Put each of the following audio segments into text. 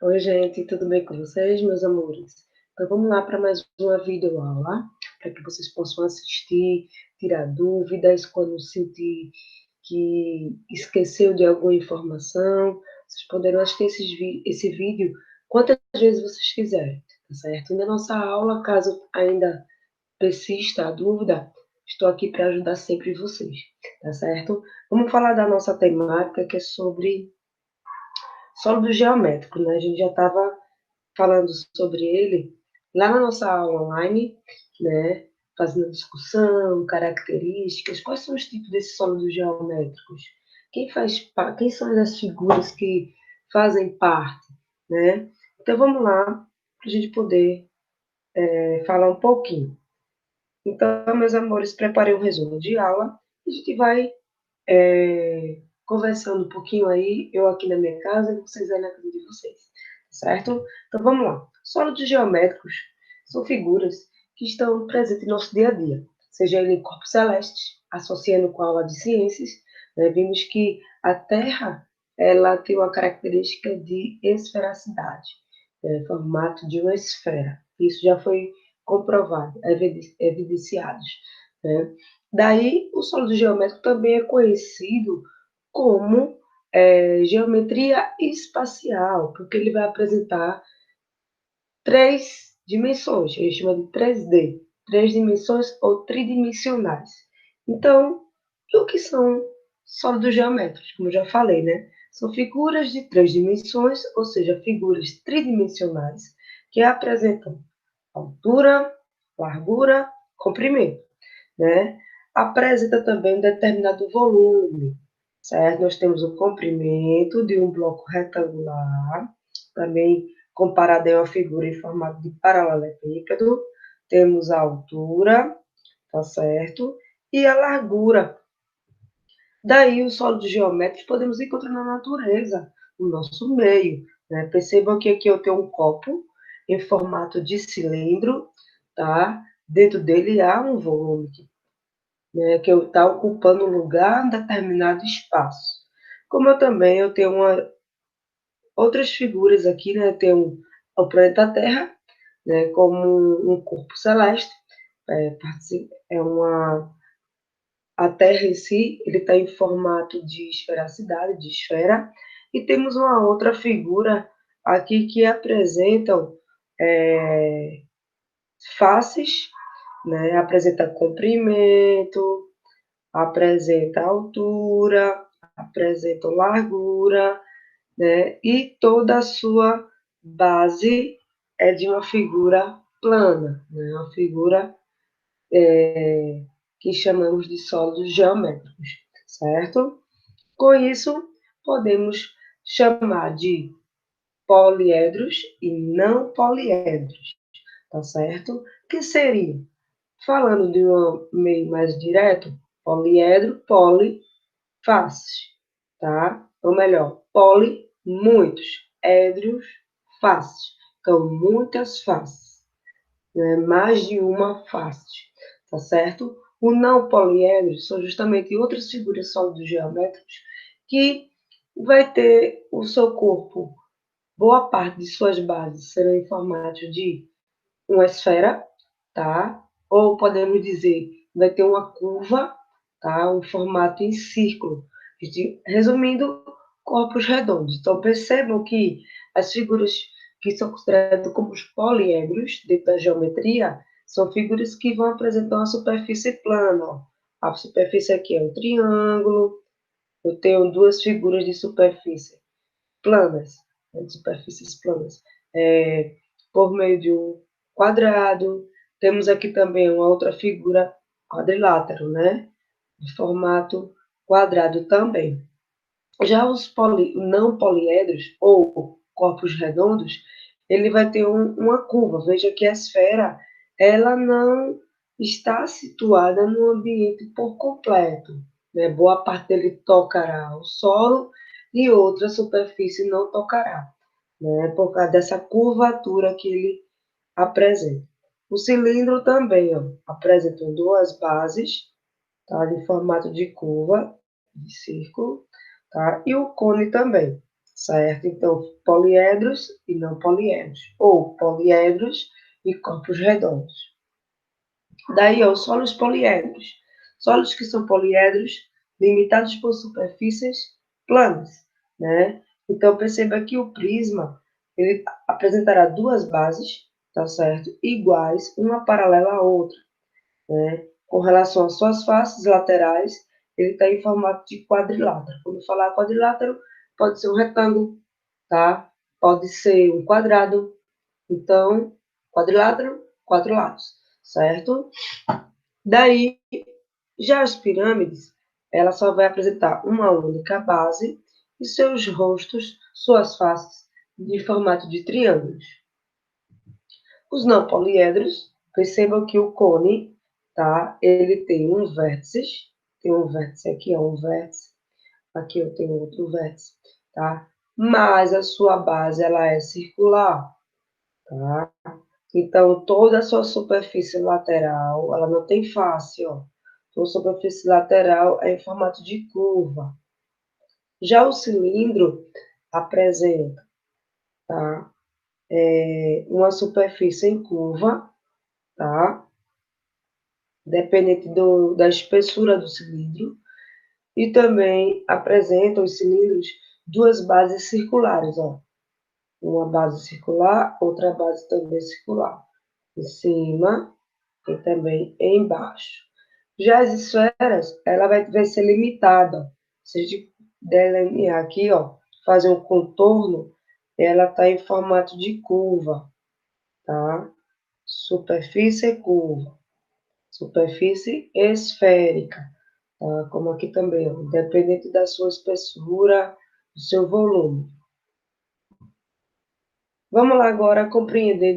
Oi, gente, tudo bem com vocês, meus amores? Então vamos lá para mais uma videoaula, para que vocês possam assistir, tirar dúvidas quando sentir que esqueceu de alguma informação. Vocês poderão assistir esse vídeo quantas vezes vocês quiserem, tá certo? E na nossa aula, caso ainda persista a dúvida, estou aqui para ajudar sempre vocês, tá certo? Vamos falar da nossa temática, que é sobre sólido geométrico, né? A gente já estava falando sobre ele lá na nossa aula online, né? Fazendo discussão, características, quais são os tipos desses sólidos geométricos? Quem são as figuras que fazem parte, né? Então vamos lá, para a gente poder falar um pouquinho. Então, meus amores, preparei um resumo de aula e a gente vai conversando um pouquinho aí, eu aqui na minha casa e vocês aí na casa de vocês, certo? Então vamos lá. Sólidos geométricos são figuras que estão presentes em nosso dia a dia, seja ele em corpos celestes, associando com a aula de ciências, né, vimos que a Terra ela tem uma característica de esfericidade, formato de uma esfera. Isso já foi comprovado, evidenciado. Né? Daí, o sólido geométrico também é conhecido como geometria espacial, porque ele vai apresentar três dimensões, a gente chama de 3D, três dimensões ou tridimensionais. Então, o que são sólidos geométricos? Como eu já falei, né? São figuras de três dimensões, ou seja, figuras tridimensionais, que apresentam altura, largura, comprimento, né? Apresenta também um determinado volume, certo? Nós temos o comprimento de um bloco retangular, também comparado a uma figura em formato de paralelepípedo, temos a altura, tá certo? E a largura. Daí, os sólidos geométricos podemos encontrar na natureza, no nosso meio, né? Percebam que aqui eu tenho um copo em formato de cilindro, tá? Dentro dele há um volume, né, que está ocupando um lugar em determinado espaço. Como eu tenho outras figuras aqui, né? Eu tenho o planeta Terra, né, como um corpo celeste, é, é uma a Terra em si, ele está em formato de esfericidade, de esfera, e temos uma outra figura aqui que apresentam é, faces, né, apresenta comprimento, apresenta altura, apresenta largura, né? E toda a sua base é de uma figura plana, né? Uma figura que chamamos de sólidos geométricos, certo? Com isso, podemos chamar de poliedros e não poliedros, tá certo? Que seria, falando de um meio mais direto, poliedro, poli, faces, tá? Ou melhor, poli, muitos, édrios, faces. Então, muitas faces, né? Mais de uma face, tá certo? O não poliedro são justamente outras figuras sólidos geométricos que vai ter o seu corpo, boa parte de suas bases serão em formato de uma esfera, tá? Ou podemos dizer, vai ter uma curva, tá? Um formato em círculo. Resumindo, corpos redondos. Então, percebam que as figuras que são consideradas como os poliedros dentro da geometria são figuras que vão apresentar uma superfície plana. Ó. A superfície aqui é um triângulo. Eu tenho duas figuras de superfície planas, né, de superfícies planas, por meio de um quadrado. Temos aqui também uma outra figura quadrilátero, né? De formato quadrado também. Já os não poliedros, ou corpos redondos, ele vai ter uma curva. Veja que a esfera, ela não está situada no ambiente por completo. Né? Boa parte dele tocará o solo e outra superfície não tocará, né? Por causa dessa curvatura que ele apresenta. O cilindro também ó, apresenta duas bases, tá? De formato de curva, de círculo, tá? E o cone também. certo? Então, poliedros e não poliedros, ou poliedros e corpos redondos. Daí, ó, os sólidos poliedros. Sólidos que são poliedros limitados por superfícies planas, né? Então, perceba que o prisma, ele apresentará duas bases, tá certo? Iguais, uma paralela à outra, né? Com relação às suas faces laterais, ele está em formato de quadrilátero. Quando falar quadrilátero, pode ser um retângulo, tá? Pode ser um quadrado. Então, quadrilátero, quatro lados, certo? Daí, já as pirâmides, ela só vai apresentar uma única base e seus rostos, suas faces, de formato de triângulos. Os não poliedros, percebam que o cone, tá? Ele tem tem um vértice aqui, ó, um vértice, aqui eu tenho outro vértice, tá? Mas a sua base, ela é circular, tá? Então, toda a sua superfície lateral, ela não tem face, ó. Sua superfície lateral é em formato de curva. Já o cilindro apresenta, tá? Uma superfície em curva, tá? Dependente da espessura do cilindro. E também apresenta os cilindros duas bases circulares, ó. Uma base circular, outra base também circular. Em cima e também embaixo. Já as esferas, ela vai ser limitada. Se a gente delinear aqui, ó, fazer um contorno, ela está em formato de curva, tá? Superfície curva, superfície esférica, tá? Como aqui também, ó, independente da sua espessura, do seu volume. Vamos lá agora compreender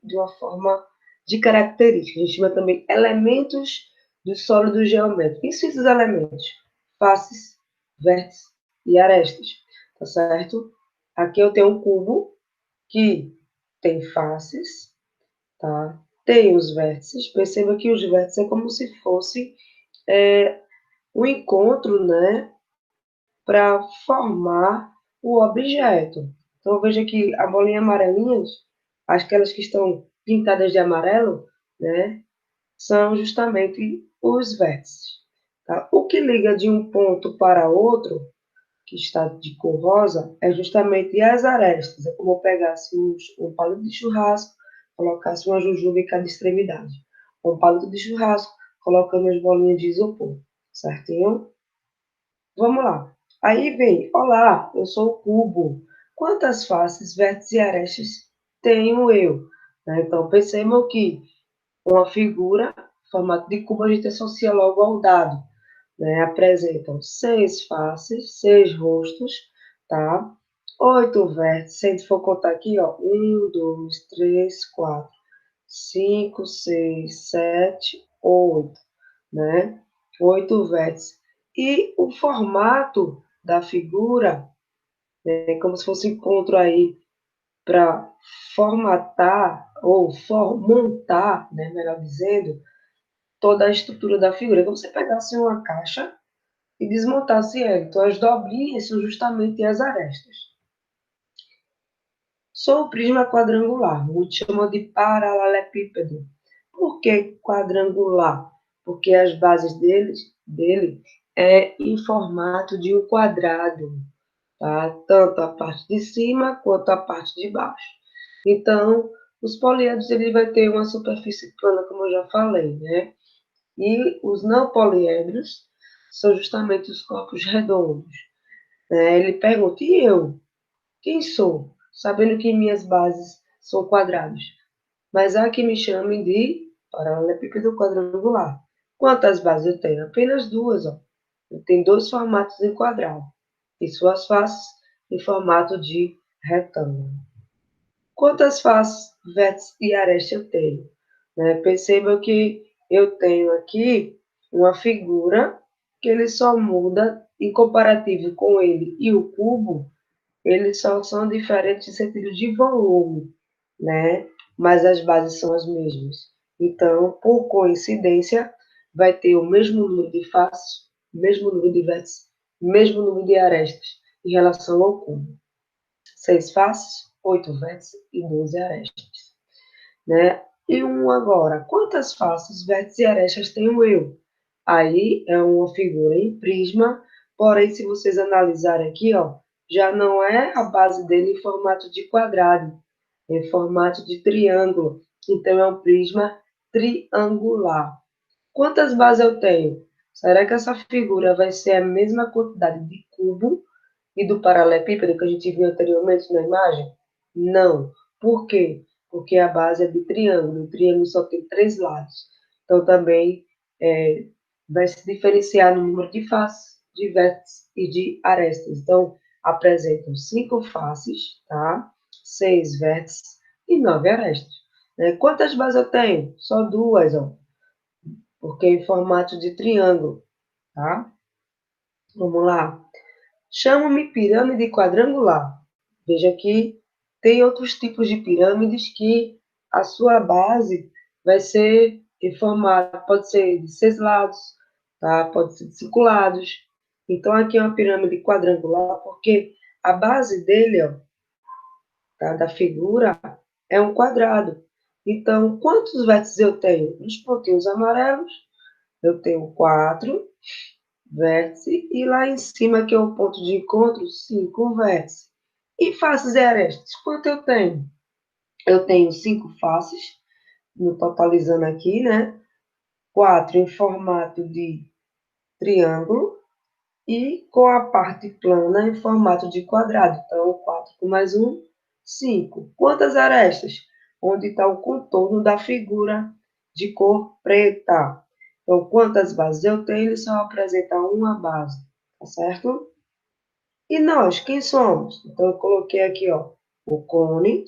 de uma forma de característica. A gente chama também elementos do sólido geométrico. E esses elementos? Faces, vértices e arestas, tá certo? Aqui eu tenho um cubo que tem faces, tá? Tem os vértices. Perceba que os vértices é como se fosse um encontro, né, para formar o objeto. Então, veja que a bolinha amarelinha, aquelas que estão pintadas de amarelo, né, são justamente os vértices. Tá? O que liga de um ponto para outro, que está de cor rosa, é justamente as arestas. É como eu pegasse um palito de churrasco, colocasse uma jujuba em cada extremidade. Um palito de churrasco, colocando as bolinhas de isopor. Certinho? Vamos lá. Aí vem, olá, eu sou o cubo. Quantas faces, vértices e arestas tenho eu? Né? Então, percebam que uma figura, formato de cubo, a gente associa logo ao dado. Né? Apresentam 6 faces, 6 rostos, tá? 8 vértices, se a gente for contar aqui, ó, 1, 2, 3, 4, 5, 6, 7, 8, né? 8 vértices. E o formato da figura é como se fosse um encontro aí para formatar ou montar, né, melhor dizendo, toda a estrutura da figura. É como se você pegasse uma caixa e desmontasse ela. Então, as dobrinhas são justamente as arestas. Sou o prisma quadrangular, muitos chamam de paralelepípedo. Por que quadrangular? Porque as bases dele é em formato de um quadrado, tá? Tanto a parte de cima quanto a parte de baixo. Então, os poliedros ele vai ter uma superfície plana, como eu já falei, né? E os não poliedros são justamente os corpos redondos. Né? Ele pergunta, e eu? Quem sou? Sabendo que minhas bases são quadrados. Mas há que me chamem de paralelepípedo quadrangular. Quantas bases eu tenho? Apenas duas, ó. Eu tenho dois formatos em quadrado. E suas faces em formato de retângulo. Quantas faces, vértices e arestas eu tenho? Né? Perceba que eu tenho aqui uma figura que ele só muda em comparativo com ele e o cubo, eles só são diferentes em sentido de volume, né? Mas as bases são as mesmas. Então, por coincidência, vai ter o mesmo número de faces, mesmo número de vértices, mesmo número de arestas em relação ao cubo. 6 faces, 8 vértices e 12 arestas, né? E agora, quantas faces, vértices e arestas tem o eu? Aí é uma figura em prisma, porém, se vocês analisarem aqui, ó, já não é a base dele em formato de quadrado, é em formato de triângulo. Então, é um prisma triangular. Quantas bases eu tenho? Será que essa figura vai ser a mesma quantidade de cubo e do paralelepípedo que a gente viu anteriormente na imagem? Não. Por quê? Porque a base é de triângulo. O triângulo só tem 3 lados. Então, também vai se diferenciar no número de faces, de vértices e de arestas. Então, apresentam 5 faces, tá? 6 vértices e 9 arestas. Né? Quantas bases eu tenho? Só 2, ó, porque é em formato de triângulo, tá? Vamos lá. Chamo-me pirâmide quadrangular. Veja que tem outros tipos de pirâmides que a sua base vai ser em formato, pode ser de 6 lados, tá? Pode ser de 5 lados. Então, aqui é uma pirâmide quadrangular, porque a base dele, ó, tá? Da figura, é um quadrado. Então, quantos vértices eu tenho? Nos pontinhos amarelos, eu tenho 4 vértices, e lá em cima, que é o ponto de encontro, 5 vértices. E faces e arestas, quanto eu tenho? Eu tenho 5 faces, no totalizando aqui, né? 4 em formato de triângulo e com a parte plana em formato de quadrado. Então, 4 com mais 1, 5. Quantas arestas? Onde está o contorno da figura de cor preta. Então, quantas bases eu tenho? Ele só apresenta uma base, tá certo? E nós, quem somos? Então, eu coloquei aqui, ó, o cone,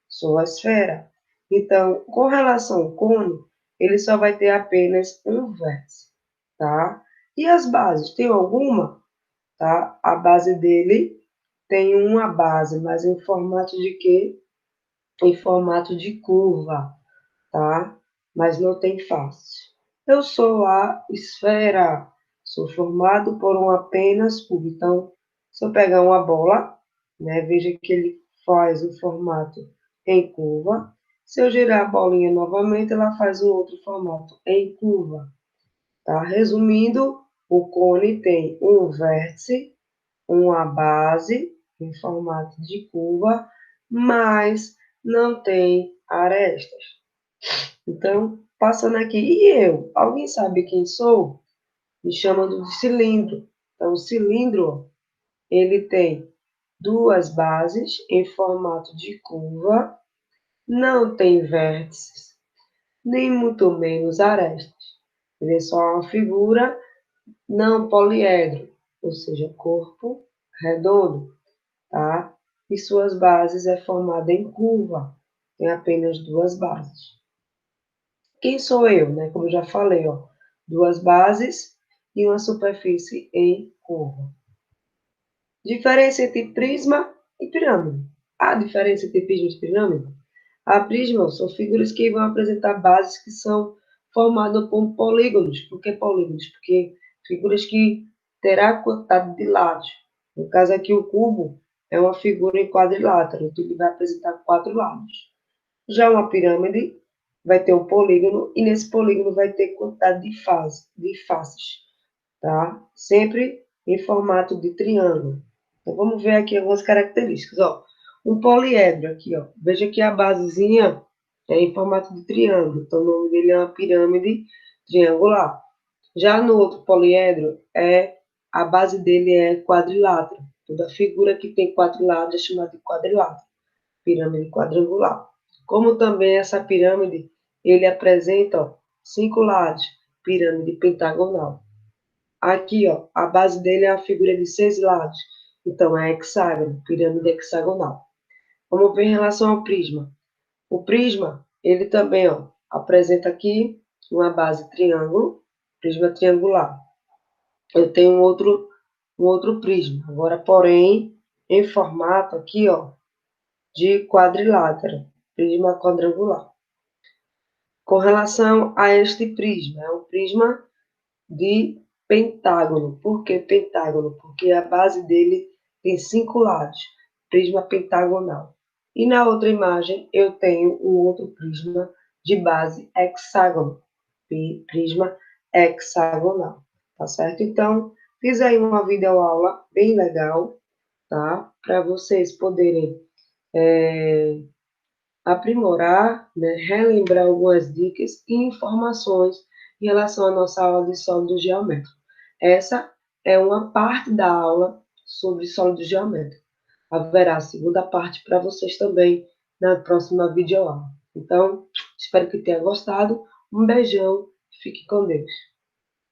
sou a esfera. Então, com relação ao cone, ele só vai ter apenas um vértice, tá? E as bases, tem alguma? Tá? A base dele tem uma base, mas em formato de quê? Em formato de curva, tá? Mas não tem face. Eu sou a esfera, sou formado por um apenas cubo. Então, se eu pegar uma bola, né, veja que ele faz o formato em curva. Se eu girar a bolinha novamente, ela faz um outro formato em curva. Tá? Resumindo, o cone tem um vértice, uma base em formato de curva, mas não tem arestas. Então, passando aqui, e eu? Alguém sabe quem sou? Me chamam de cilindro. Então, o cilindro, ele tem 2 bases em formato de curva, não tem vértices, nem muito menos arestas. Ele é só uma figura não poliedro, ou seja, corpo redondo, tá? E suas bases é formada em curva, tem apenas 2 bases. Quem sou eu, né? Como eu já falei, ó, 2 bases e uma superfície em curva. Diferença entre prisma e pirâmide. A diferença entre prisma e pirâmide? A prisma são figuras que vão apresentar bases que são formadas por polígonos. Por que polígonos? Porque figuras que terá quantidade de lados. No caso aqui, o cubo é uma figura em quadrilátero, então ele vai apresentar 4 lados. Já uma pirâmide vai ter um polígono, e nesse polígono vai ter quantidade de faces, tá? Sempre em formato de triângulo. Então, vamos ver aqui algumas características, ó. Um poliedro aqui, ó. Veja que a basezinha é em formato de triângulo, então o nome dele é uma pirâmide triangular. Já no outro poliedro, a base dele é quadrilátero. Toda figura que tem 4 lados é chamada de quadrilátero, pirâmide quadrangular. Como também essa pirâmide, ele apresenta, ó, 5 lados, pirâmide pentagonal. Aqui, ó, a base dele é a figura de 6 lados, então é hexágono, pirâmide hexagonal. Vamos ver em relação ao prisma. O prisma, ele também, ó, apresenta aqui uma base triângulo, prisma triangular. Eu tenho um outro prisma, agora, porém, em formato aqui, ó, de quadrilátero, prisma quadrangular. Com relação a este prisma, é um prisma de pentágono. Por que pentágono? Porque a base dele tem 5 lados. prisma pentagonal. E na outra imagem, eu tenho um outro prisma de base hexágono, prisma hexagonal, tá certo? Então, fiz aí uma videoaula bem legal, tá? Para vocês poderem aprimorar, né? Relembrar algumas dicas e informações em relação à nossa aula de sólido geométrico. Essa é uma parte da aula sobre sólido geométrico. Haverá a segunda parte para vocês também na próxima videoaula. Então, espero que tenha gostado. Um beijão, fique com Deus.